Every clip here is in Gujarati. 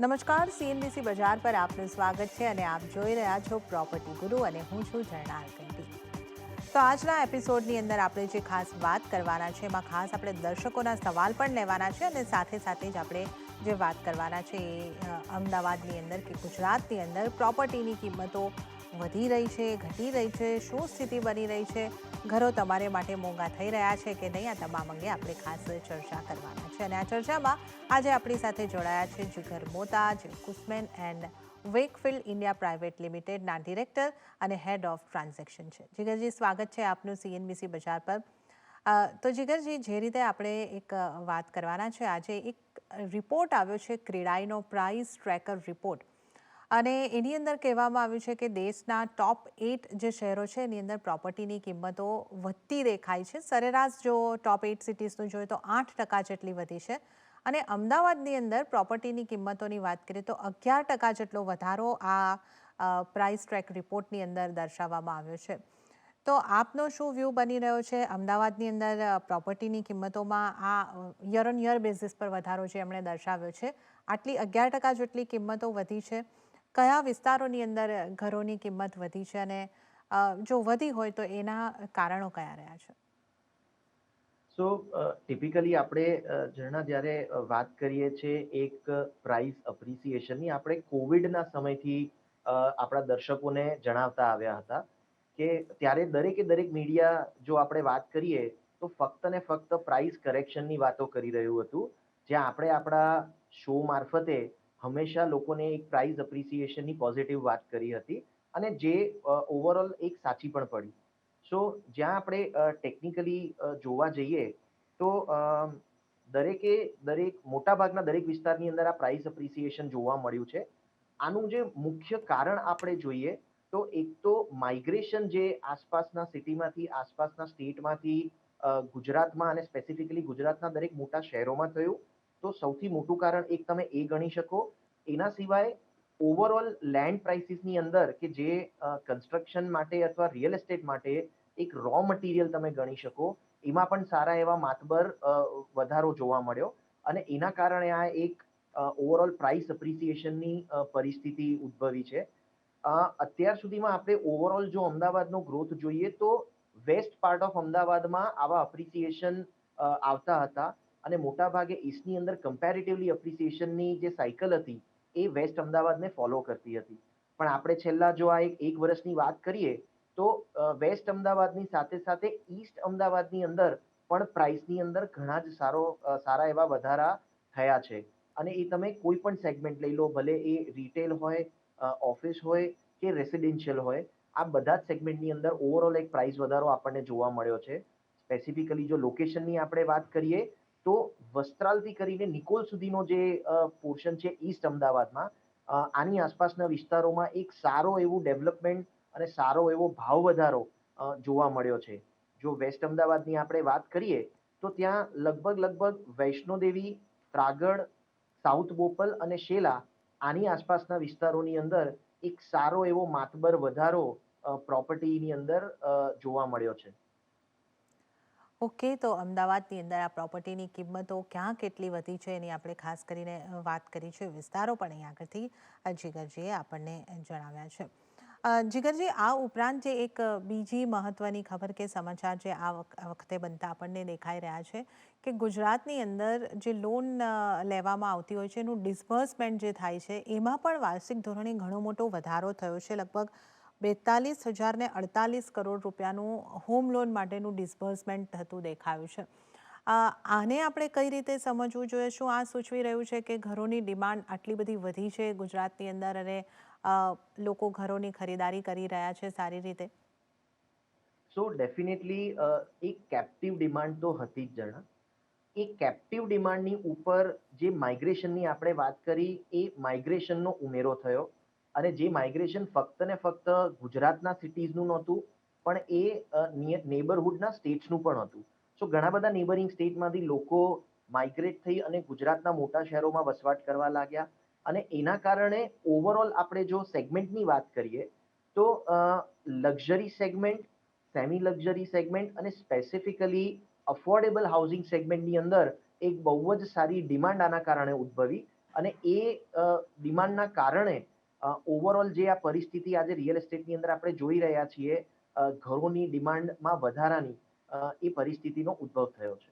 નમસ્કાર, સીએનબીસી બજાર પર આપનું સ્વાગત છે અને આપ જોઈ રહ્યા છો પ્રોપર્ટી ગુરુ અને હું છું ઝરણા અરકંટી। તો આજના એપિસોડની અંદર આપણે જે ખાસ વાત કરવાના છે એમાં ખાસ આપણે દર્શકોના સવાલ પણ લેવાના છે અને સાથે સાથે જ આપણે જે વાત કરવાના છે એ અમદાવાદની અંદર કે ગુજરાતની અંદર પ્રોપર્ટીની કિંમતો વધી રહી છે, ઘટી રહી છે, શું સ્થિતિ બની રહી છે, ઘરો તમારે માટે મોંઘા થઈ રહ્યા છે કે નહીં, આ તમામ અંગે આપણે ખાસ ચર્ચા કરવાના છે। અને આ ચર્ચામાં આજે આપણી સાથે જોડાયા છે જીગર મોતા, જે કુસમેન એન્ડ વેકફિલ્ડ ઇન્ડિયા પ્રાઇવેટ લિમિટેડના ડિરેક્ટર અને હેડ ઓફ ટ્રાન્ઝેક્શન છે। જીગરજી, સ્વાગત છે આપનું સીએનબીસી બજાર પર। તો જીગરજી, જે રીતે આપણે એક વાત કરવાના છે આજે, એક રિપોર્ટ આવ્યો છે ક્રેડાઈનો પ્રાઇસ ટ્રેકર રિપોર્ટ, અને એની અંદર કહેવામાં આવ્યું છે કે દેશના ટોપ 8 જે શહેરો છે એની અંદર પ્રોપર્ટીની કિંમતો વધતી દેખાય છે। સરેરાશ જો ટોપ 8 સિટીઝનું જોઈએ તો 8% જેટલી વધી છે, અને અમદાવાદની અંદર પ્રોપર્ટીની કિંમતોની વાત કરીએ તો 11% જેટલો વધારો આ પ્રાઇસ ટ્રેક રિપોર્ટની અંદર દર્શાવવામાં આવ્યો છે। તો આપનો શું વ્યૂ બની રહ્યો છે અમદાવાદની અંદર પ્રોપર્ટીની કિંમતોમાં આ યર ઓન યર બેઝિસ પર વધારો જે એમણે દર્શાવ્યો છે, આટલી 11% જેટલી કિંમતો વધી છે, કયા વિસ્તારોની અંદર ઘરોની કિંમત વધી છે અને જો વધી હોય તો એના કારણો કયા રહ્યા છે? સો ટિપિકલી આપણે ઝરણા જ્યારે વાત કરીએ છીએ એક પ્રાઇસ અપ્રિસિએશનની, આપણે કોવિડના સમયથી આપણા દર્શકોને જણાવતા આવ્યા હતા કે ત્યારે દરેકે દરેક મીડિયા, જો આપણે વાત કરીએ તો ફક્ત ને ફક્ત પ્રાઇસ કરેક્શનની વાતો કરી રહ્યું હતું, જ્યાં આપણે આપણા શો મારફતે હંમેશા લોકોને એક પ્રાઇસ અપ્રિસિએશનની પોઝિટિવ વાત કરી હતી, અને જે ઓવરઓલ એક સાચી પણ પડી। સો જ્યાં આપણે ટેકનિકલી જોવા જઈએ તો દરેકે દરેક મોટાભાગના દરેક વિસ્તારની અંદર આ પ્રાઇસ અપ્રિસિએશન જોવા મળ્યું છે। આનું જે મુખ્ય કારણ આપણે જોઈએ તો એક તો માઇગ્રેશન જે આસપાસના સિટીમાંથી, આસપાસના સ્ટેટમાંથી ગુજરાતમાં અને સ્પેસિફિકલી ગુજરાતના દરેક મોટા શહેરોમાં થયું, તો સૌથી મોટું કારણ એક તમે એ ગણી શકો। એના સિવાય ઓવરઓલ લેન્ડ પ્રાઇસીસની અંદર કે જે કન્સ્ટ્રક્શન માટે અથવા રિયલ એસ્ટેટ માટે એક રો મટીરિયલ તમે ગણી શકો, એમાં પણ સારા એવા માતબર વધારો જોવા મળ્યો, અને એના કારણે આ એક ઓવરઓલ પ્રાઇસ અપ્રિસિએશનની પરિસ્થિતિ ઉદ્ભવી છે। અત્યાર સુધીમાં આપણે ઓવરઓલ જો અમદાવાદનો ગ્રોથ જોઈએ તો વેસ્ટ પાર્ટ ઓફ અમદાવાદમાં આવા અપ્રિસિએશન આવતા હતા, અને મોટાભાગે ઈસ્ટની અંદર કમ્પેરેટિવલી અપ્રિસિએશનની જે સાયકલ હતી એ વેસ્ટ અમદાવાદને ફોલો કરતી હતી। પણ આપણે છેલ્લા જો આ એક વર્ષની વાત કરીએ તો વેસ્ટ અમદાવાદની સાથે સાથે ઈસ્ટ અમદાવાદની અંદર પણ પ્રાઇસની અંદર ઘણા જ સારા એવા વધારા થયા છે। અને એ તમે કોઈ પણ સેગમેન્ટ લઈ લો, ભલે એ રિટેલ હોય, ઓફિસ હોય કે રેસિડેન્શિયલ હોય, આ બધા જ સેગમેન્ટની અંદર ઓવરઓલ એક પ્રાઇસ વધારો આપણને જોવા મળ્યો છે। સ્પેસિફિકલી જો લોકેશનની આપણે વાત કરીએ તો વસ્ત્રાલથી કરીને નિકોલ સુધીનો જે પોર્શન છે ઈસ્ટ અમદાવાદમાં, આની આસપાસના વિસ્તારોમાં એક સારો એવું ડેવલપમેન્ટ અને સારો એવો ભાવ વધારો જોવા મળ્યો છે। જો વેસ્ટ અમદાવાદની આપણે વાત કરીએ તો ત્યાં લગભગ વૈષ્ણોદેવી, ત્રાગડ, સાઉથ બોપલ અને શેલા, આની આસપાસના વિસ્તારોની અંદર એક સારો એવો માતબર વધારો પ્રોપર્ટીની અંદર જોવા મળ્યો છે। ઓકે, તો અમદાવાદની અંદર આ પ્રોપર્ટીની કિંમતો ક્યાં કેટલી વધી છે એની આપણે ખાસ કરીને વાત કરી છે, વિસ્તારો પણ અહીં આગળથી જીગરજીએ આપણને જણાવ્યા છે। જીગરજી, આ ઉપરાંત જે એક બીજી મહત્વની ખબર કે સમાચાર જે આ વખતે બનતા આપણને દેખાઈ રહ્યા છે કે ગુજરાતની અંદર જે લોન લેવામાં આવતી હોય છે એનું ડિસ્બર્સમેન્ટ જે થાય છે એમાં પણ વાર્ષિક ધોરણે ઘણો મોટો વધારો થયો છે। લગભગ 42,048 કરોડ રૂપિયાનું હોમ લોન માટેનું ડિસ્બર્સમેન્ટ થતું દેખાયું છે। આને આપણે કઈ રીતે સમજવું જોઈએ? શું આ સૂચવી રહ્યું છે કે ઘરોની ડિમાન્ડ આટલી બધી વધી છે ગુજરાતની અંદર અને લોકો ઘરોની ખરીદારી કરી રહ્યા છે સારી રીતે? સો ડેફિનેટલી એક કેપ્ટિવ ડિમાન્ડ તો હતી જ જણા। એ કેપ્ટિવ ડિમાન્ડની ઉપર જે માઇગ્રેશનની આપણે વાત કરી, એ માઇગ્રેશનનો ઉમેરો થયો, અને જે માઇગ્રેશન ફક્ત ને ફક્ત ગુજરાતના સિટીઝનું નહોતું, પણ એ નેબરહુડના સ્ટેટ્સનું પણ હતું। સો ઘણા બધા નેબરિંગ સ્ટેટમાંથી લોકો માઇગ્રેટ થઈ અને ગુજરાતના મોટા શહેરોમાં વસવાટ કરવા લાગ્યા, અને એના કારણે ઓવરઓલ આપણે જો સેગમેન્ટની વાત કરીએ તો luxury segment, semi luxury segment અને સ્પેસિફિકલી અફોર્ડેબલ હાઉસિંગ સેગમેન્ટની અંદર એક બહુ જ સારી ડિમાન્ડ આના કારણે ઉદ્ભવી, અને એ ડિમાન્ડના કારણે ઓવરઓલ જે આ પરિસ્થિતિ આજે રિયલ એસ્ટેટની અંદર આપણે જોઈ રહ્યા છીએ, ઘરોની ડિમાન્ડમાં વધારાની, એ પરિસ્થિતિનો ઉદ્ભવ થયો છે.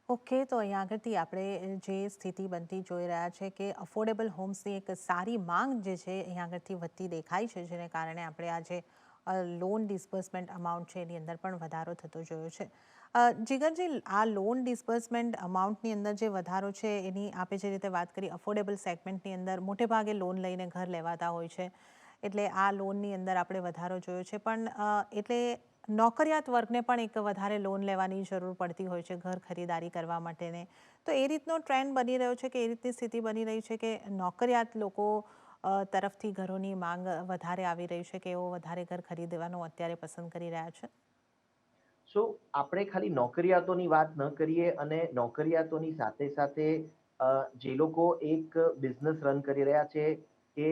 ઓકે, તો અહીંયા આગળથી આપણે જે સ્થિતિ બનતી જોઈ રહ્યા છે કે અફોર્ડેબલ હોમ્સની એક સારી માંગ જે છે અહીંયા આગળથી વધતી દેખાય છે, જેને કારણે આપણે આજે લોન ડિસ્બર્સમેન્ટ અમાઉન્ટ છે એની અંદર પણ વધારો થતો જોયો છે. જીગરજી, આ લોન ડિસ્બર્સમેન્ટ અમાઉન્ટની અંદર જે વધારો છે એની આપે જે રીતે વાત કરી, અફોર્ડેબલ સેગમેન્ટની અંદર મોટે ભાગે લોન લઈને ઘર લેવાતા હોય છે, એટલે આ લોનની અંદર આપણે વધારો જોયો છે. પણ એટલે નોકરિયાત વર્ગને પણ એક વધારે લોન લેવાની જરૂર પડતી હોય છે ઘર ખરીદારી કરવા માટેને. તો એ રીતનો ટ્રેન્ડ બની રહ્યો છે કે એ રીતની સ્થિતિ બની રહી છે કે નોકરિયાત લોકો તરફથી ઘરોની માંગ વધારે આવી રહી છે કે એઓ વધારે ઘર ખરીદવાનું અત્યારે પસંદ કરી રહ્યા છે? સો આપણે ખાલી નોકરિયાતોની વાત ન કરીએ, અને નોકરિયાતોની સાથે સાથે જે લોકો એક બિઝનેસ રન કરી રહ્યા છે, કે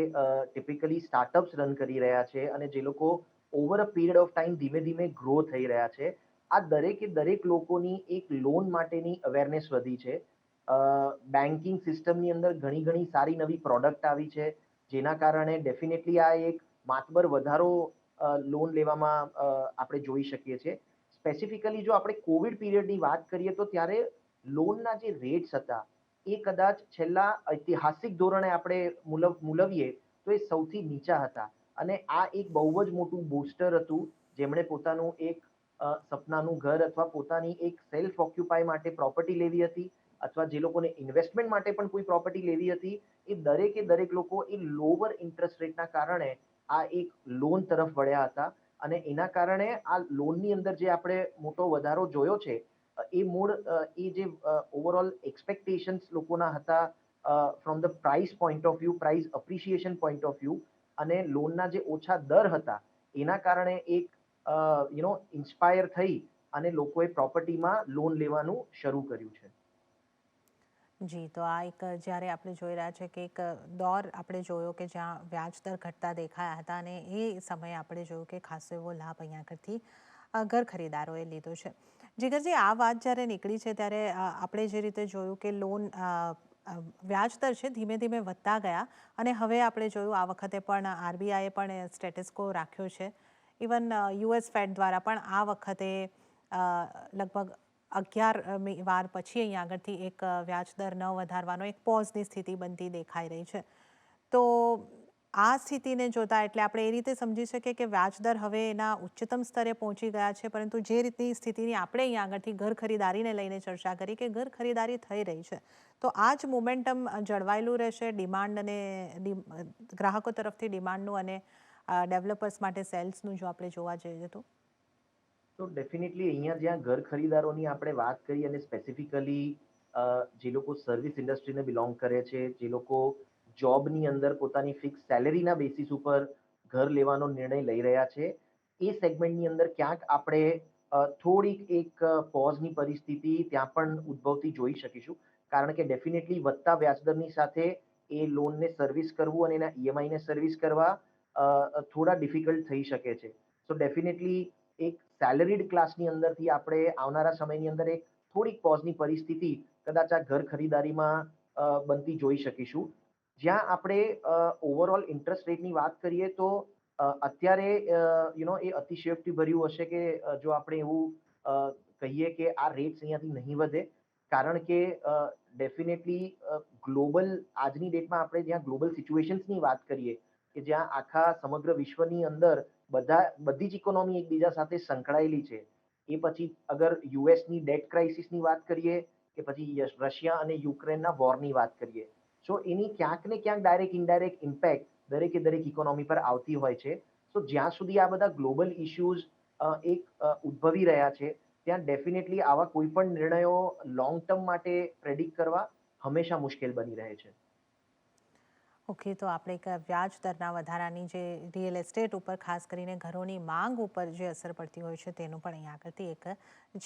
ટિપિકલી સ્ટાર્ટઅપ્સ રન કરી રહ્યા છે, અને જે લોકો over a period of time ધીમે ધીમે ગ્રો થઈ રહ્યા છે, આ દરેકે દરેક લોકોની એક લોન માટેની અવેરનેસ વધી છે. બેન્કિંગ સિસ્ટમની અંદર ઘણી ઘણી સારી નવી પ્રોડક્ટ આવી છે, જેના કારણે ડેફિનેટલી આ એક માતબર વધારો લોન લેવામાં આપણે જોઈ શકીએ છીએ. સ્પેસિફિકલી જો આપણે કોવિડ પિરિયડની વાત કરીએ, તો ત્યારે લોનના જે રેટ્સ હતા એ કદાચ છેલ્લા ઐતિહાસિક ધોરણે આપણે મૂલવીએ તો એ સૌથી નીચા હતા. અને આ એક બહુ જ મોટું બૂસ્ટર હતું, જેમણે પોતાનું એક સપનાનું ઘર અથવા પોતાની એક સેલ્ફ ઓક્યુપાય માટે પ્રોપર્ટી લેવી હતી, અથવા જે લોકોને ઇન્વેસ્ટમેન્ટ માટે પણ કોઈ પ્રોપર્ટી લેવી હતી, એ દરેકે દરેક લોકો એ લોઅર ઇન્ટરેસ્ટ રેટના કારણે આ એક લોન તરફ વળ્યા હતા. અને એના કારણે આ લોનની અંદર જે આપણે મોટો વધારો જોયો છે, એ મૂળ એ જે ઓવરઓલ એક્સપેક્ટેશન્સ લોકોના હતા, from the price point of view, price appreciation point of view, અને લોનના જે ઓછા દર હતા એના કારણે એક ઇન્સ્પાયર થઈ અને લોકોએ પ્રોપર્ટીમાં લોન લેવાનું શરૂ કર્યું છે. જી, તો આ એક જ્યારે આપણે જોઈ રહ્યા છે કે એક દોર આપણે જોયો કે જ્યાં વ્યાજ દર ઘટતા દેખાયા હતા, અને એ સમયે આપણે જોયું કે ખાસો એવો લાભ અહીંયા આગળથી ઘર ખરીદારોએ લીધો છે. જીગરજી, આ વાત જ્યારે નીકળી છે ત્યારે આપણે જે રીતે જોયું કે લોન વ્યાજ દર છે ધીમે ધીમે વધતા ગયા, અને હવે આપણે જોયું આ વખતે પણ આરબીઆઈએ પણ સ્ટેટસ કો રાખ્યો છે. ઇવન યુએસ ફેડ દ્વારા પણ આ વખતે લગભગ 11 વાર પછી અહીં આગળથી એક વ્યાજ દર ન વધારવાનો એક પોઝની સ્થિતિ બનતી દેખાઈ રહી છે. તો આ સ્થિતિને જોતા એટલે આપણે એ રીતે સમજી શકીએ કે વ્યાજ દર હવે એના ઉચ્ચતમ સ્તરે પહોંચી ગયા છે, પરંતુ જે રીતની સ્થિતિની આપણે અહીં આગળથી ઘર ખરીદારીને લઈને ચર્ચા કરી કે ઘર ખરીદારી થઈ રહી છે, તો આ જ મોમેન્ટમ જળવાયેલું રહેશે ડિમાન્ડ અને ગ્રાહકો તરફથી ડિમાન્ડનું અને ડેવલપર્સ માટે સેલ્સનું, જો આપણે જોવા જઈએ તો? તો ડેફિનેટલી અહીંયા જ્યાં ઘર ખરીદારોની આપણે વાત કરી, અને સ્પેસિફિકલી જે લોકો સર્વિસ ઇન્ડસ્ટ્રીને બિલોંગ કરે છે, જે લોકો જોબની અંદર પોતાની ફિક્સ સેલેરીના બેસિસ ઉપર ઘર લેવાનો નિર્ણય લઈ રહ્યા છે, એ સેગમેન્ટની અંદર ક્યાંક આપણે થોડીક એક પોઝની પરિસ્થિતિ ત્યાં પણ ઉદ્ભવતી જોઈ શકીશું. કારણ કે ડેફિનેટલી વધતા વ્યાજદરની સાથે એ લોનને સર્વિસ કરવું અને એના ઈએમઆઈને સર્વિસ કરવા થોડા ડિફિકલ્ટ થઈ શકે છે. સો ડેફિનેટલી એક સેલરીડ ક્લાસની અંદરથી આપણે આવનારા સમયની અંદર એક થોડીક પોઝની પરિસ્થિતિ કદાચ આ ઘર ખરીદારીમાં બનતી જોઈ શકીશું. જ્યાં આપણે ઓવરઓલ ઇન્ટરેસ્ટ રેટની વાત કરીએ, તો અત્યારે એ અતિશયોક્તિ ભર્યું હશે કે જો આપણે એવું કહીએ કે આ રેટ્સ અહીંયાથી નહીં વધે. કારણ કે ડેફિનેટલી ગ્લોબલ આજની ડેટમાં આપણે જ્યાં ગ્લોબલ સિચ્યુએશન્સની વાત કરીએ, કે જ્યાં આખા સમગ્ર વિશ્વની અંદર બધી જ ઇકોનોમી એકબીજા સાથે સંકળાયેલી છે. એ પછી અગર યુએસની ડેટ ક્રાઇસિસની વાત કરીએ, કે પછી રશિયા અને યુક્રેનના વોરની વાત કરીએ, સો એની ક્યાંક ને ક્યાંક ડાયરેક્ટ ઇનડાયરેક્ટ ઇમ્પેક્ટ દરેકે દરેક ઇકોનોમી પર આવતી હોય છે. તો જ્યાં સુધી આ બધા ગ્લોબલ ઇશ્યુઝ ઉદ્ભવી રહ્યા છે, ત્યાં ડેફિનેટલી આવા કોઈ પણ નિર્ણયો લોંગ ટર્મ માટે પ્રેડિક્ટ કરવા હંમેશા મુશ્કેલ બની રહે છે. ઓકે, તો આપણે એક વ્યાજ દરના વધારાની જે રિયલ એસ્ટેટ ઉપર, ખાસ કરીને ઘરોની માંગ ઉપર જે અસર પડતી હોય છે તેનું પણ અહીંયા આગળથી એક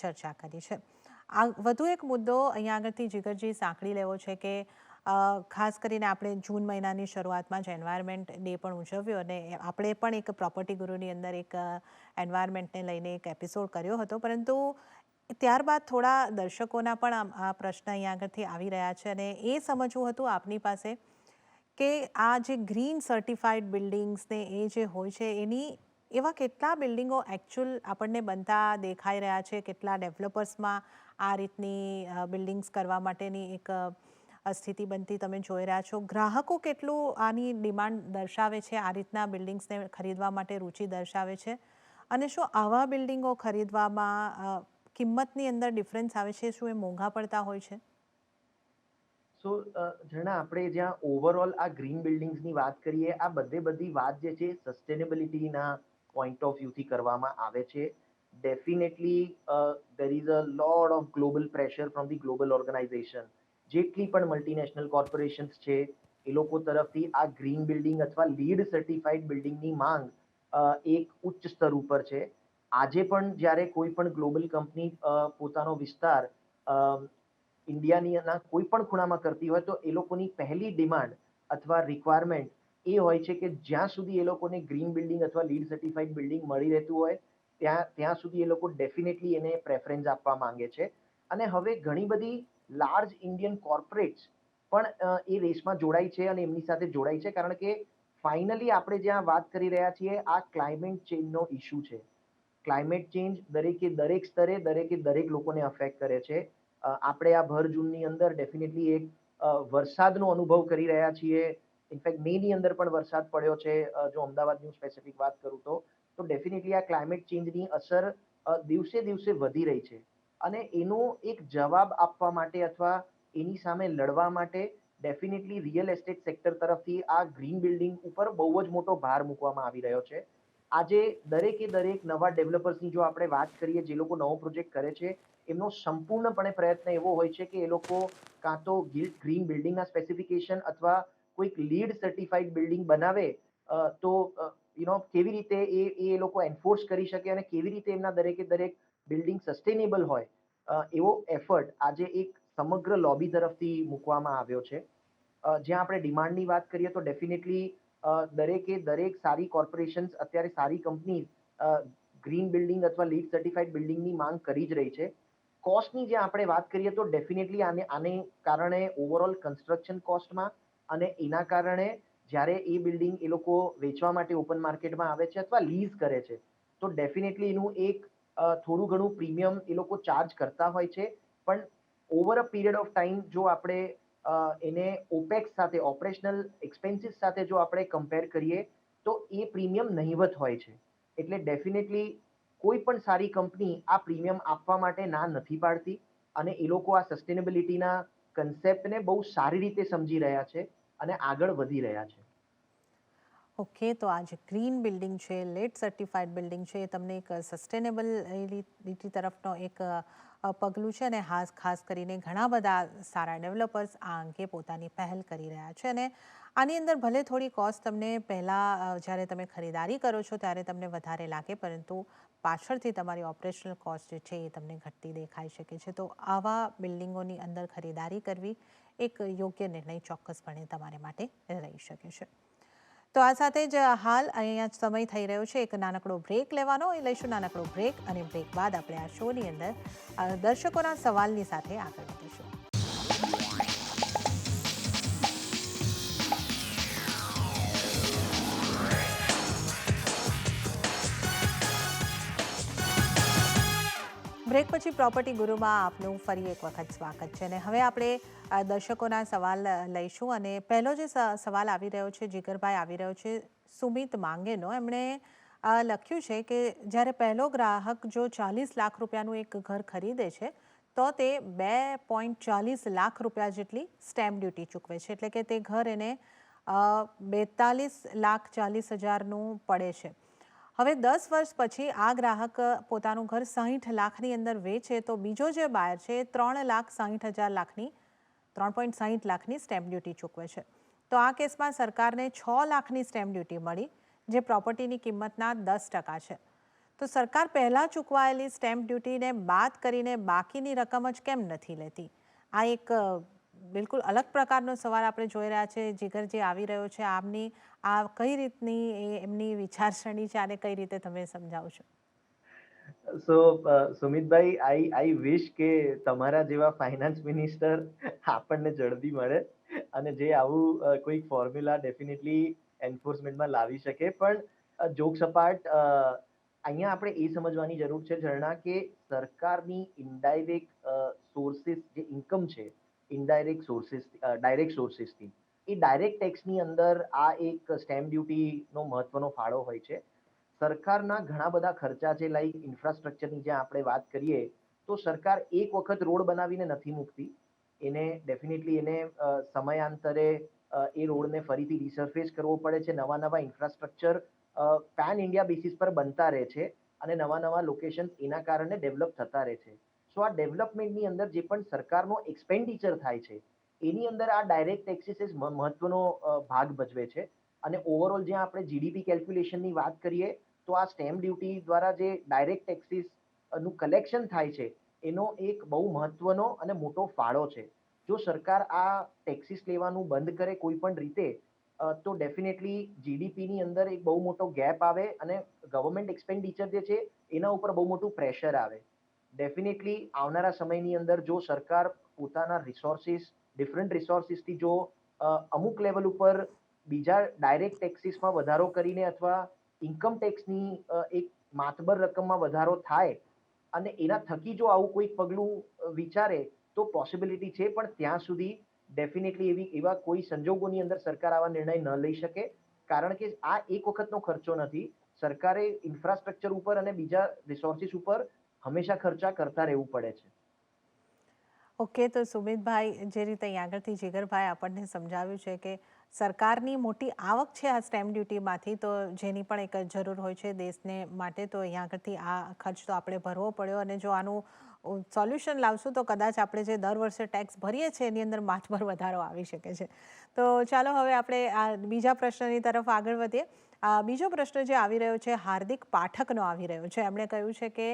ચર્ચા કરી છે. આ વધુ એક મુદ્દો અહીંયા આગળથી જીગરજી સાંકળી લેવો છે કે ખાસ કરીને આપણે જૂન મહિનાની શરૂઆતમાં જ એન્વાયરમેન્ટ ડે પણ ઉજવ્યો, અને આપણે પણ એક પ્રોપર્ટી ગુરુની અંદર એક એન્વાયરમેન્ટને લઈને એક એપિસોડ કર્યો હતો, પરંતુ ત્યારબાદ થોડા દર્શકોના પણ આ પ્રશ્ન અહીંયા આગળથી આવી રહ્યા છે અને એ સમજવું હતું આપની પાસે કે આ જે ગ્રીન સર્ટિફાઈડ બિલ્ડિંગ્સ ને એ જે હોય છે એની એવા કેટલા બિલ્ડિંગો એકચ્યુઅલ આપણને બનતા દેખાઈ રહ્યા છે, કેટલા ડેવલપર્સમાં આ રીતની બિલ્ડિંગ્સ કરવા માટેની એક સ્થિતિ બનતી તમે જોઈ રહ્યા છો, ગ્રાહકો કેટલું આની ડિમાન્ડ દર્શાવે છે, આ રીતના બિલ્ડિંગ્સને ખરીદવા માટે રુચિ દર્શાવે છે અને શું આવા બિલ્ડિંગો ખરીદવામાં કિંમતની અંદર ડિફરન્સ આવે છે, શું એ મોંઘા પડતા હોય છે? સો ઝરણા, આપણે જ્યાં ઓવરઓલ આ ગ્રીન બિલ્ડિંગ્સની વાત કરીએ, આ બધી વાત જે છે સસ્ટેનેબિલિટીના પોઈન્ટ ઓફ વ્યૂથી કરવામાં આવે છે. Definitely there is a lot of global pressure from the global organization. જેટલી પણ મલ્ટીનેશનલ કોર્પોરેશન્સ છે એ લોકો તરફથી આ ગ્રીન બિલ્ડિંગ અથવા લીડ સર્ટિફાઈડ બિલ્ડિંગની માંગ એક ઉચ્ચ સ્તર ઉપર છે. આજે પણ જ્યારે કોઈ પણ ગ્લોબલ કંપની પોતાનો વિસ્તાર ઇન્ડિયાના કોઈ પણ ખૂણામાં કરતી હોય તો એ લોકોની પહેલી ડિમાન્ડ અથવા રિક્વાયરમેન્ટ એ હોય છે કે જ્યાં સુધી એ લોકોને ગ્રીન બિલ્ડિંગ અથવા લીડ સર્ટિફાઈડ બિલ્ડિંગ મળી રહેતું હોય ત્યાં સુધી એ લોકો ડેફિનેટલી એને પ્રેફરન્સ આપવા માંગે છે. અને હવે ઘણી બધી લાર્જ ઇન્ડિયન કોર્પોરેટ્સ પણ એ રેસમાં જોડાઈ છે અને એમની સાથે જોડાઈ છે, કારણ કે ફાઇનલી આપણે જ્યાં વાત કરી રહ્યા છીએ આ ક્લાઇમેટ ચેન્જનો ઇશ્યુ છે. ક્લાઇમેટ ચેન્જ દરેક સ્તરે દરેક લોકોને અફેક્ટ કરે છે. આપણે આ ભર જૂનની અંદર ડેફિનેટલી એક વરસાદનો અનુભવ કરી રહ્યા છીએ. ઇનફેક્ટ મેની અંદર પણ વરસાદ પડ્યો છે. જો અમદાવાદની સ્પેસિફિક વાત કરું તો ડેફિનેટલી આ ક્લાઇમેટ ચેન્જની અસર દિવસે દિવસે વધી રહી છે અને એનો એક જવાબ આપવા માટે અથવા એની સામે લડવા માટે ડેફિનેટલી રિયલ એસ્ટેટ સેક્ટર તરફથી આ ગ્રીન બિલ્ડિંગ ઉપર બહુ જ મોટો ભાર મૂકવામાં આવી રહ્યો છે. આજે દરેક નવા ડેવલપર્સની જો આપણે વાત કરીએ, જે લોકો નવો પ્રોજેક્ટ કરે છે, એમનો સંપૂર્ણપણે પ્રયત્ન એવો હોય છે કે એ લોકો કાં તો ગ્રીન બિલ્ડિંગના સ્પેસિફિકેશન અથવા કોઈક લીડ સર્ટિફાઈડ બિલ્ડિંગ બનાવે તો કેવી રીતે એ લોકો એન્ફોર્સ કરી શકે અને કેવી રીતે એમના દરેક બિલ્ડિંગ સસ્ટેનેબલ હોય એવો એફર્ટ આજે એક સમગ્ર લોબી તરફથી મૂકવામાં આવ્યો છે. જ્યાં આપણે ડિમાન્ડની વાત કરીએ તો ડેફિનેટલી દરેક સારી કોર્પોરેશન્સ અત્યારે સારી કંપની ગ્રીન બિલ્ડિંગ અથવા લીડ સર્ટિફાઈડ બિલ્ડિંગની માંગ કરી જ રહી છે. કોસ્ટની જે આપણે વાત કરીએ તો ડેફિનેટલી આને કારણે ઓવરઓલ કન્સ્ટ્રક્શન કોસ્ટમાં અને એના કારણે જ્યારે એ બિલ્ડિંગ એ લોકો વેચવા માટે ઓપન માર્કેટમાં આવે છે અથવા લીઝ કરે છે તો ડેફિનેટલી એનું એક થોડું ઘણું પ્રીમિયમ એ લોકો ચાર્જ કરતા હોય છે. પણ over a period of time જો આપણે એને ઓપેક્સ સાથે, ઓપરેશનલ એક્સપેન્સીસ સાથે જો આપણે કમ્પેર કરીએ તો એ પ્રીમિયમ નહિવત હોય છે. એટલે ડેફિનેટલી કોઈ પણ સારી કંપની આ પ્રીમિયમ આપવા માટે ના નથી પાડતી અને એ લોકો આ સસ્ટેનેબિલિટીના કન્સેપ્ટને બહુ સારી રીતે સમજી રહ્યા છે અને આગળ વધી રહ્યા છે. ઓકે, તો આ જે ગ્રીન બિલ્ડિંગ છે, લેડ સર્ટિફાઈડ બિલ્ડિંગ છે, એ તમને એક સસ્ટેનેબિલિટી તરફનો એક પગલું છે અને ખાસ કરીને ઘણા બધા સારા ડેવલપર્સ આ અંગે પોતાની પહેલ કરી રહ્યા છે અને આની અંદર ભલે થોડી કોસ્ટ તમને પહેલાં જ્યારે તમે ખરીદારી કરો છો ત્યારે તમને વધારે લાગે, પરંતુ પાછળથી તમારી ઓપરેશનલ કોસ્ટ જે છે એ તમને ઘટતી દેખાઈ શકે છે. તો આવા બિલ્ડિંગોની અંદર ખરીદારી કરવી એક યોગ્ય નિર્ણય ચોક્કસપણે તમારે માટે રહી શકે છે. તો આ સાથે જ હાલ અહીંયા સમય થઈ રહ્યો છે એક નાનકડો બ્રેક લેવાનો. એ લઈશું નાનકડો બ્રેક અને બ્રેક બાદ આપણે આ શોની અંદર દર્શકોના સવાલની સાથે આગળ વધીશું. બ્રેક પછી પ્રોપર્ટી ગુરુમાં આપનું ફરી એક વખત સ્વાગત છે અને હવે આપણે દર્શકોના સવાલ લઈશું અને પહેલો જે સવાલ આવી રહ્યો છે, જીગરભાઈ આવી રહ્યો છે સુમિત માંગેનો. એમણે લખ્યું છે કે જ્યારે પહેલો ગ્રાહક જો 40 લાખ રૂપિયાનું એક ઘર ખરીદે છે તો તે 2.40 લાખ રૂપિયા જેટલી સ્ટેમ્પ ડ્યુટી ચૂકવે છે, એટલે કે તે ઘર એને 42,40,000નું પડે છે. હવે 10 વર્ષ પછી આ ગ્રાહક પોતાનું ઘર 60 લાખની અંદર વેચે તો બીજો જે બાયર છે 3,60,000 લાખની સ્ટેમ્પ ડ્યુટી ચૂકવે છે. તો આ કેસમાં સરકારને 6 લાખની સ્ટેમ્પ ડ્યુટી મળી, જે પ્રોપર્ટીની કિંમતના 10% છે. તો સરકાર પહેલાં ચૂકવાયેલી સ્ટેમ્પ ડ્યુટીને બાદ કરીને બાકીની રકમ જ કેમ નથી લેતી? આ એક બિલકુલ અલગ પ્રકારનો સવાલ આપણે જોઈ રહ્યા છે. જીગર જે આવી રહ્યો છે, આમની આ કઈ રીતની એમની વિચારસરણી છે, આને કઈ રીતે તમે સમજાવશો? સો સુમિતભાઈ, આઈ વિશ કે તમારા જેવા ફાઇનાન્સ મિનિસ્ટર આપણને જલ્દી મળે અને જે આવું કોઈક ફોર્મ્યુલા ડેફિનેટલી એન્ફોર્સમેન્ટમાં લાવી શકે. પણ જોક્સ અપાર્ટ, અહીંયા આપણે એ સમજવાની જરૂર છે ઝરણા, કે સરકારની ઇનડાયરેક્ટ સોર્સિસ જે ઇન્કમ છે, ઇનડાયરેક્ટ સોર્સિસ ડાયરેક્ટ સોર્સિસથી, એ ડાયરેક્ટ ટેક્સની અંદર આ એક સ્ટેમ્પ ડ્યુટીનો મહત્વનો ફાળો હોય છે. સરકારના ઘણા બધા ખર્ચા છે, લાઈક ઇન્ફ્રાસ્ટ્રક્ચરની જ્યાં આપણે વાત કરીએ, તો સરકાર એક વખત રોડ બનાવીને નથી મૂકતી. એને ડેફિનેટલી એને સમયાંતરે એ રોડને ફરીથી રિસર્ફેસ કરવો પડે છે. નવા નવા ઇન્ફ્રાસ્ટ્રક્ચર પેન ઇન્ડિયા બેસિસ પર બનતા રહે છે અને નવા નવા લોકેશન એના કારણે ડેવલપ થતા રહે છે. સો આ ડેવલપમેન્ટની અંદર જે પણ સરકારનો એક્સપેન્ડિચર થાય છે, એની અંદર આ ડાયરેક્ટ ટેક્સીસ મહત્વનો ભાગ ભજવે છે. અને ઓવરઓલ જ્યાં આપણે જીડીપી કેલ્ક્યુલેશનની વાત કરીએ, તો આ સ્ટેમ્પ ડ્યુટી દ્વારા જે ડાયરેક્ટ ટેક્સીસ નું કલેક્શન થાય છે, એનો એક બહુ મહત્વનો અને મોટો ફાળો છે. જો સરકાર આ ટેક્સીસ લેવાનું બંધ કરે કોઈ પણ રીતે, તો ડેફિનેટલી જીડીપીની અંદર એક બહુ મોટો ગેપ આવે અને ગવર્મેન્ટ એક્સપેન્ડિચર જે છે એના ઉપર બહુ મોટું પ્રેશર આવે. ડેફિનેટલી આવનારા સમયની અંદર જો સરકાર પોતાના રિસોર્સિસ, ડિફરન્ટ રિસોર્સિસથી જો અમુક લેવલ ઉપર બીજા ડાયરેક્ટ ટેક્સીસમાં વધારો કરીને અથવા ઇન્કમ ટેક્સની એક માતબર રકમમાં વધારો થાય અને એના થકી જો આવું કોઈ પગલું વિચારે, તો પોસિબિલિટી છે. પણ ત્યાં સુધી ડેફિનેટલી એવા કોઈ સંજોગોની અંદર સરકાર આવા નિર્ણય ન લઈ શકે, કારણ કે આ એક વખતનો ખર્ચો નથી. સરકારે ઇન્ફ્રાસ્ટ્રક્ચર ઉપર અને બીજા રિસોર્સિસ ઉપર હંમેશા ખર્ચા કરતા રહેવું પડે છે. ઓકે, તો સુમિતભાઈ, જે રીતે અહીં આગળથી જીગરભાઈ આપણને સમજાવ્યું છે કે સરકારની મોટી આવક છે આ સ્ટેમ્પ ડ્યુટીમાંથી, તો જેની પણ એક જરૂર હોય છે દેશને માટે, તો અહીં આગળથી આ ખર્ચ તો આપણે ભરવો પડ્યો. અને જો આનું સોલ્યુશન લાવશું તો કદાચ આપણે જે દર વર્ષે ટેક્સ ભરીએ છીએ એની અંદર માથભર વધારો આવી શકે છે. તો ચાલો હવે આપણે આ બીજા પ્રશ્નની તરફ આગળ વધીએ. બીજો પ્રશ્ન જે આવી રહ્યો છે હાર્દિક પાઠકનો આવી રહ્યો છે. એમણે કહ્યું છે કે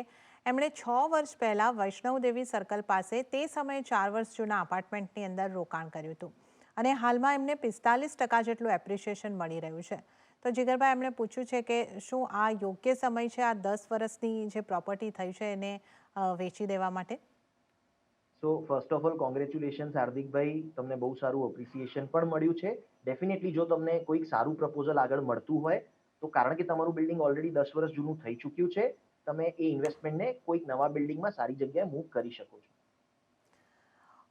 એમણે 6 વર્ષ પહેલાં વૈષ્ણવદેવી સર્કલ પાસે તે સમયે 4 વર્ષ જૂના અપાર્ટમેન્ટની અંદર રોકાણ કર્યું હતું અને હાલમાં એમને 45% જેટલું એપ્રિસિએશન મળી રહ્યું છે. તો જીગરભાઈ, એમણે પૂછ્યું છે કે શું આ યોગ્ય સમય છે આ 10 વર્ષની જે પ્રોપર્ટી થઈ છે એને વેચી દેવા માટે? So first of all congratulations હાર્દિકભાઈ, તમને બહુ સારું અપ્રિસિએશન પણ મળ્યું છે. ડેફિનેટલી જો તમને કોઈક સારું પ્રપોઝલ આગળ મળતું હોય, તો કારણ કે તમારું બિલ્ડિંગ ઓલરેડી 10 વર્ષ જૂનું થઈ ચૂક્યું છે, તમે એ ઇન્વેસ્ટમેન્ટને કોઈક નવા બિલ્ડિંગમાં સારી જગ્યાએ મૂવ કરી શકો છો.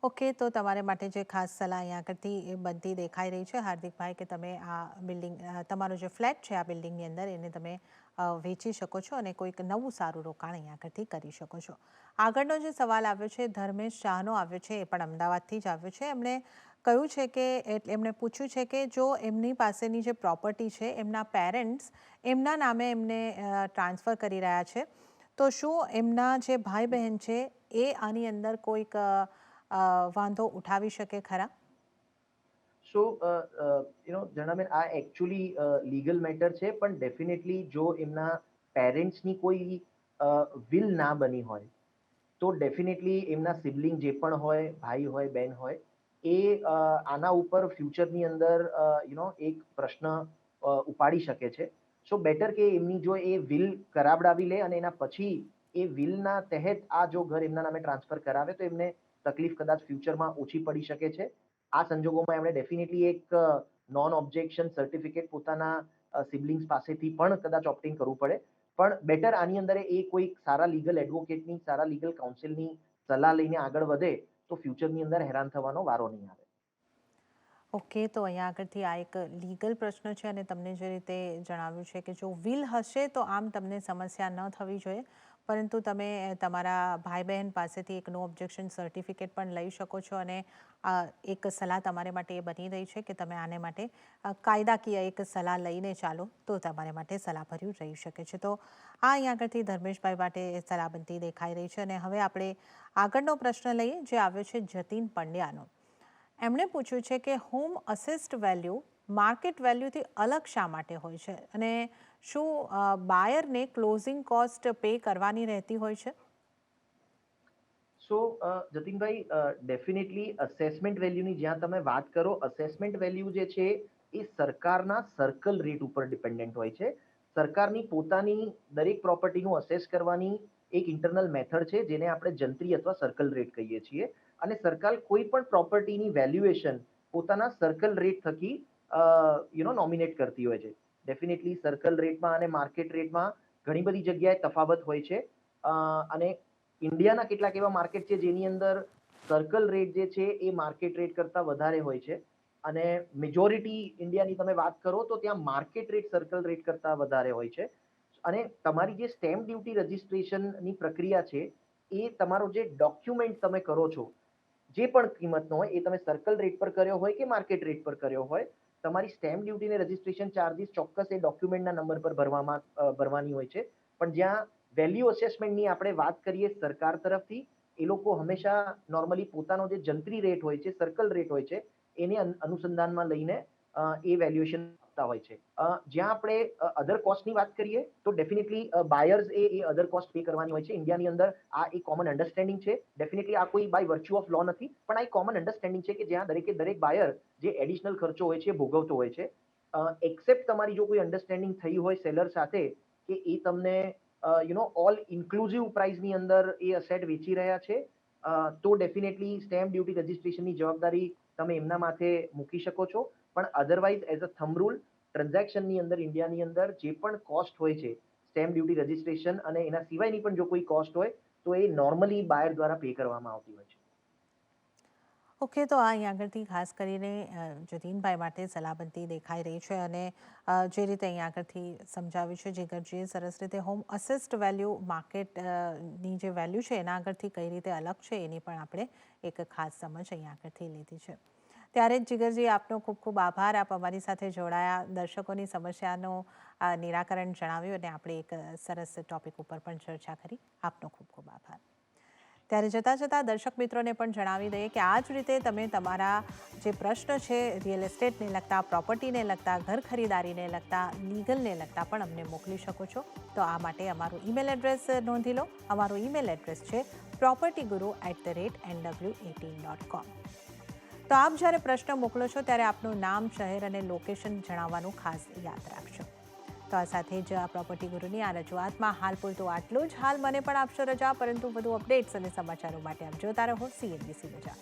ઓકે, તો તમારે માટે જે ખાસ સલાહ અહીંયા આગળથી એ બનતી દેખાઈ રહી છે હાર્દિકભાઈ, કે તમે આ બિલ્ડિંગ, તમારો જે ફ્લેટ છે આ બિલ્ડિંગની અંદર, એને તમે વેચી શકો છો અને કોઈક નવું સારું રોકાણ અહીંયા આગળથી કરી શકો છો. આગળનો જે સવાલ આવ્યો છે ધર્મેશ શાહનો આવ્યો છે, એ પણ અમદાવાદથી જ આવ્યો છે. એમણે કહ્યું છે કે એમણે પૂછ્યું છે કે જો એમની પાસેની જે પ્રોપર્ટી છે એમના પેરેન્ટ્સ એમના નામે એમને ટ્રાન્સફર કરી રહ્યા છે, તો શું એમના જે ભાઈ બહેન છે એ આની અંદર કોઈક વાંધો ઉઠાવી શકે ખરા? સો જણાબેન, આ એકચ્યુઅલી લીગલ મેટર છે, પણ ડેફિનેટલી જો એમના પેરેન્ટ્સની કોઈ વિલ ના બની હોય, તો ડેફિનેટલી એમના સિબલિંગ જે પણ હોય, ભાઈ હોય, બેન હોય, એ આના ઉપર ફ્યુચરની અંદર એક પ્રશ્ન ઉપાડી શકે છે. સો બેટર કે એમની જો એ વિલ કરાવડાવી લે અને એના પછી એ વિલના તહેત આ જો ઘર એમના નામે ટ્રાન્સફર કરાવે, તો એમને તકલીફ કદાચ ફ્યુચરમાં ઓછી પડી શકે છે. આ સંજોગોમાં એમણે ડેફિનેટલી એક નોન ઓબ્જેક્શન સર્ટિફિકેટ પોતાના સિબલિંગ્સ પાસેથી પણ કદાચ ઓપ્ટિંગ કરવું પડે. પણ બેટર આની અંદર એ કોઈ સારા લીગલ એડવોકેટની, સારા લીગલ કાઉન્સિલની સલાહ લઈને આગળ વધે, તો ફ્યુચરની અંદર હેરાન થવાનો વારો નહીં આવે. ઓકે, તો અહીંયા આગળથી આ એક લીગલ પ્રશ્ન છે અને તમને જે રીતે જણાવ્યું છે કે જો વિલ હશે તો આમ તમને સમસ્યા ન થવી જોઈએ, પરંતુ તમે તમારા ભાઈ બહેન પાસેથી એક નો ઓબ્જેક્શન સર્ટિફિકેટ પણ લઈ શકો છો. અને એક સલાહ તમારે માટે એ બની રહી છે કે તમે આને માટે કાયદાકીય એક સલાહ લઈને ચાલો, તો તમારે માટે સલાહભર્યું રહી શકે છે. તો આ અહીંયા આગળથી ધર્મેશભાઈ માટે સલાહ બનતી દેખાઈ રહી છે. અને હવે આપણે આગળનો પ્રશ્ન લઈએ, જે આવ્યો છે જતીન પંડ્યાનો. એમણે પૂછ્યું છે કે હોમ અસેસ્ડ વેલ્યુ માર્કેટ વેલ્યુથી અલગ શા માટે હોય છે અને શું બાયરને ક્લોઝિંગ કોસ્ટ પે કરવાની રહેતી હોય છે? સો જતીનભાઈ, ડેફિનેટલી અસેસમેન્ટ વેલ્યુની જ્યાં તમે વાત કરો, અસેસમેન્ટ વેલ્યુ જે છે એ સરકારના સર્કલ રેટ ઉપર ડિપેન્ડન્ટ હોય છે. સરકારની પોતાની દરેક પ્રોપર્ટીનું અસેસ કરવાની એક ઇન્ટરનલ મેથડ છે જેને આપણે જંત્રી અથવા સર્કલ રેટ કહીએ છીએ. અને સરકાર કોઈ પણ પ્રોપર્ટીની વેલ્યુએશન પોતાના સર્કલ રેટ થકી નોમિનેટ કરતી હોય છે. ડેફિનેટલી સર્કલ રેટમાં અને માર્કેટ રેટમાં ઘણી બધી જગ્યાએ તફાવત હોય છે. અને ઇન્ડિયાના કેટલાક એવા માર્કેટ છે જેની અંદર સર્કલ રેટ જે છે એ માર્કેટ રેટ કરતાં વધારે હોય છે. અને મેજોરિટી ઇન્ડિયાની તમે વાત કરો તો ત્યાં માર્કેટ રેટ સર્કલ રેટ કરતાં વધારે હોય છે. અને તમારી જે સ્ટેમ્પ ડ્યુટી રજિસ્ટ્રેશનની પ્રક્રિયા છે એ તમારો જે ડોક્યુમેન્ટ તમે કરો છો, જે પણ કિંમતનો હોય એ તમે સર્કલ રેટ પર કર્યો હોય કે માર્કેટ રેટ પર કર્યો હોય, તમારી સ્ટેમ્પ ડ્યુટી અને રજિસ્ટ્રેશન ચાર્જીસ ચોક્કસ એ ડોક્યુમેન્ટના નંબર પર ભરવાની હોય છે. પણ જ્યાં વેલ્યુ અસેસમેન્ટની આપણે વાત કરીએ સરકાર તરફથી, એ લોકો હંમેશા નોર્મલી પોતાનો જે જંત્રી રેટ હોય છે, સર્કલ રેટ હોય છે, એને અનુસંધાનમાં લઈને એ વેલ્યુએશન આપતા હોય છે. જ્યાં આપણે અધર કોસ્ટની વાત કરીએ તો ડેફિનેટલી બાયર્સ એ અધર કોસ્ટ પે કરવાની હોય છે. ઇન્ડિયાની અંદર આ એક કોમન અન્ડરસ્ટેન્ડિંગ છે. ડેફિનેટલી આ કોઈ બાય વર્ચ્યુ ઓફ લો નથી, પણ આ એક કોમન અન્ડરસ્ટેન્ડિંગ છે કે જ્યાં દરેક બાયર જે એડિશનલ ખર્ચો હોય છે ભોગવતો હોય છે. એક્સેપ્ટ તમારી જો કોઈ અન્ડરસ્ટેન્ડિંગ થઈ હોય સેલર સાથે કે એ તમને ઓલ ઇન્ક્લુઝિવ પ્રાઇસની અંદર એ અસેટ વેચી રહ્યા છે, તો ડેફિનેટલી સ્ટેમ્પ ડ્યુટી રજિસ્ટ્રેશનની જવાબદારી તમે એમના માથે મૂકી શકો છો. પણ otherwise as a thumb rule ટ્રાન્ઝેક્શનની અંદર ઇન્ડિયાની અંદર જે પણ કોસ્ટ હોય છે સ્ટેમ્પ ડ્યુટી રજિસ્ટ્રેશન અને એના સિવાયની પણ જો કોઈ કોસ્ટ હોય તો એ નોર્મલી બાયર દ્વારા પે કરવામાં આવતી હોય છે. ઓકે, તો આ અહીં આગળથી ખાસ કરીને જતીનભાઈ માટે સલામતી દેખાઈ રહી છે. અને જે રીતે અહીં આગળથી સમજાવ્યું છે જીગરજીએ સરસ રીતે, હોમ અસેસ્ડ વેલ્યુ માર્કેટની જે વેલ્યુ છે એના આગળથી કઈ રીતે અલગ છે એની પણ આપણે એક ખાસ સમજ અહીં આગળથી લીધી છે. ત્યારે જ જીગરજી, આપનો ખૂબ ખૂબ આભાર. આપ અમારી સાથે જોડાયા, દર્શકોની સમસ્યાનું નિરાકરણ જણાવ્યું અને આપણે એક સરસ ટોપિક ઉપર પણ ચર્ચા કરી. આપનો ખૂબ ખૂબ આભાર. ત્યારે જતાં દર્શક મિત્રોને પણ જણાવી દઈએ કે આ જ રીતે તમે તમારા જે પ્રશ્ન છે રિયલ એસ્ટેટને લગતા, પ્રોપર્ટીને લગતા, ઘર ખરીદારીને લગતા, લીગલને લગતા પણ અમને મોકલી શકો છો. તો આ માટે અમારું ઈમેલ એડ્રેસ નોંધી લો. અમારું ઈમેલ એડ્રેસ છે propertyguru@nw18.com. તો આપ જ્યારે પ્રશ્ન મોકલો છો ત્યારે આપનું નામ, શહેર અને લોકેશન જણાવવાનું ખાસ યાદ રાખજો. તો આ સાથે જ આ પ્રોપર્ટી ગુરુની આ રજૂઆતમાં હાલ પૂરતું આટલું જ. હાલ મને પણ આપશો રજા, પરંતુ વધુ અપડેટ્સ અને સમાચારો માટે આપ જોતા રહો CNBC ગુજરાત.